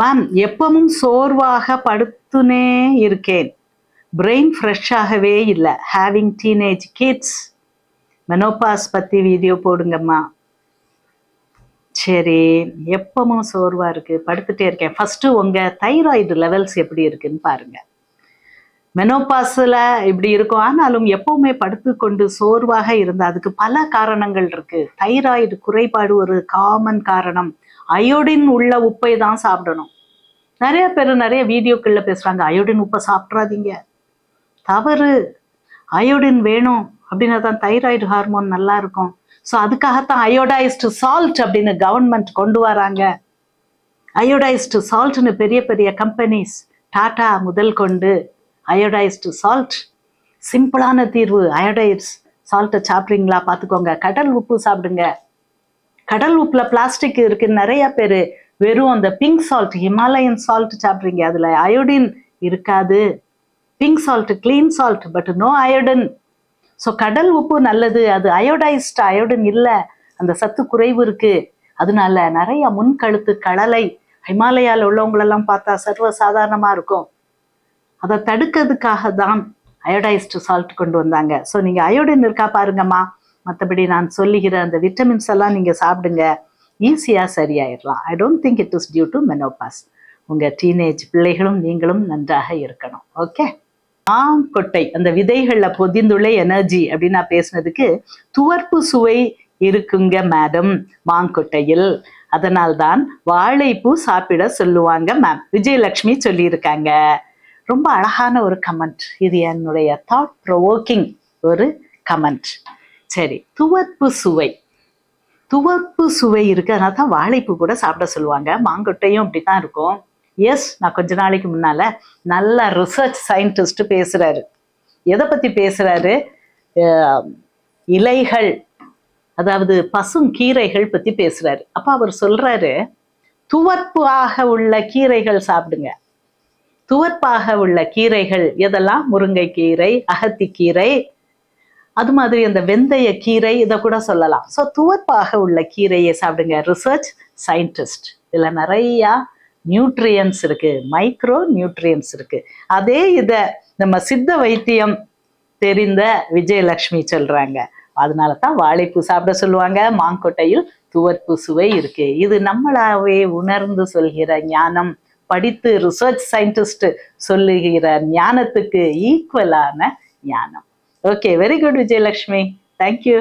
Ma'am எப்பவும் சோர்வாக படுத்துனே இருக்கேன், பிரெயின் ஃப்ரெஷ்ஷாகவே இல்லை, ஹேவிங் டீனேஜ் கிட்ஸ். மெனோபாஸ் பற்றி வீடியோ போடுங்கம்மா. சரி, எப்பவும் சோர்வா இருக்கு, படுத்துட்டே இருக்கேன். ஃபர்ஸ்ட் உங்க தைராய்டு லெவல்ஸ் எப்படி இருக்குன்னு பாருங்க. மெனோபாஸ்ல இப்படி இருக்கும், ஆனாலும் எப்பவுமே படுத்து கொண்டு சோர்வாக இருந்தா அதுக்கு பல காரணங்கள் இருக்கு. தைராய்டு குறைபாடு ஒரு காமன் காரணம். அயோடின் உள்ள உப்பை தான் சாப்பிடணும். நிறைய பேர் நிறைய வீடியோக்கள்ல பேசுறாங்க, அயோடின் உப்பை சாப்பிட்றாதீங்க, தவறு. அயோடின் வேணும், அப்படின்னா தான் தைராய்டு ஹார்மோன் நல்லா இருக்கும். ஸோ அதுக்காகத்தான் அயோடைஸ்டு சால்ட் அப்படின்னு கவர்மெண்ட் கொண்டு வராங்க. அயோடைஸ்டு சால்ட்னு பெரிய பெரிய கம்பெனிஸ், டாடா முதல் கொண்டு அயோடைஸ்டு சால்ட் சிம்பிளான தீர்வு. அயோடைஸ் சால்ட்டை சாப்பிட்றீங்களா பார்த்துக்கோங்க. கடல் உப்பு சாப்பிடுங்க. கடல் உப்புல பிளாஸ்டிக் இருக்கு. நிறைய பேர் வெறும் அந்த பிங்க் சால்ட், ஹிமாலயன் சால்ட் சாப்பிட்றீங்க, அதுல அயோடின் இருக்காது. Pink salt clean salt, but no iodine. So கடல் உப்பு நல்லது, அது அயோடைஸ்ட், அயோடின் இல்லை, அந்த சத்து குறைவு இருக்கு. அதனால நிறைய முன்கழுத்து கடலை ஹிமாலயாவில் உள்ளவங்களெல்லாம் பார்த்தா சர்வ சாதாரணமா இருக்கும். அதை தடுக்கிறதுக்காக தான் அயோடைஸ்டு சால்ட் கொண்டு வந்தாங்க. ஸோ நீங்க அயோடின் இருக்கா பாருங்கம்மா. மற்றபடி நான் சொல்லுகிற அந்த விட்டமின்ஸ் எல்லாம் நீங்க சாப்பிடுங்க, ஈஸியா சரியாயிடலாம். I don't think it is due to menopause. உங்க டீனேஜ் பிள்ளைகளும் நீங்களும் நன்றாக இருக்கணும். ஓகே. மாங்கொட்டை, அந்த விதைகள்ல பொதிந்துள்ள எனர்ஜி அப்படின்னு நான் பேசுனதுக்கு துவர்ப்பு சுவை இருக்குங்க மேடம் மாங்கொட்டையில், அதனால்தான் வாழைப்பூ சாப்பிட சொல்லுவாங்க மேம். விஜயலட்சுமி சொல்லியிருக்காங்க. ரொம்ப அழகான ஒரு கமெண்ட் இது, என்னுடைய தாட் ப்ரொவோக்கிங் ஒரு கமெண்ட். சரி, துவர்ப்பு சுவை, துவர்ப்பு சுவை இருக்கு, அதனால தான் வாழைப்பூ கூட சாப்பிட சொல்லுவாங்க. மாங்கொட்டையும் அப்படித்தான் இருக்கும். எஸ், நான் கொஞ்ச நாளைக்கு முன்னால நல்ல ரிசர்ச் சயின்டிஸ்ட் பேசுறாரு. எதை பத்தி பேசுறாரு? இலைகள், அதாவது பசும் கீரைகள் பத்தி பேசுறாரு. அப்ப அவர் சொல்றாரு, துவர்ப்பாக உள்ள கீரைகள் சாப்பிடுங்க. துவர்ப்பாக உள்ள கீரைகள் எதெல்லாம்? முருங்கைக்கீரை, அகத்திக்கீரை, அது மாதிரி அந்த வெந்தய கீரை, இதை கூட சொல்லலாம். ஸோ துவர்ப்பாக உள்ள கீரையை சாப்பிடுங்க. Research scientist. இதுல நிறைய நியூட்ரியன்ஸ் இருக்கு, மைக்ரோ நியூட்ரியன்ஸ் இருக்கு. அதே இதை நம்ம சித்த வைத்தியம் தெரிந்த விஜயலட்சுமி சொல்றாங்க. அதனால தான் வாழைப்பூ சாப்பிட சொல்லுவாங்க. மாங்கொட்டையில் துவர்ப்பு சுவை இருக்கு. இது நம்மளாவே உணர்ந்து சொல்கிற ஞானம், படித்து ரிசர்ச் சயின்டிஸ்ட் சொல்லுகிற ஞானத்துக்கு ஈக்குவலான ஞானம். Okay, very good Vijayalakshmi, thank you.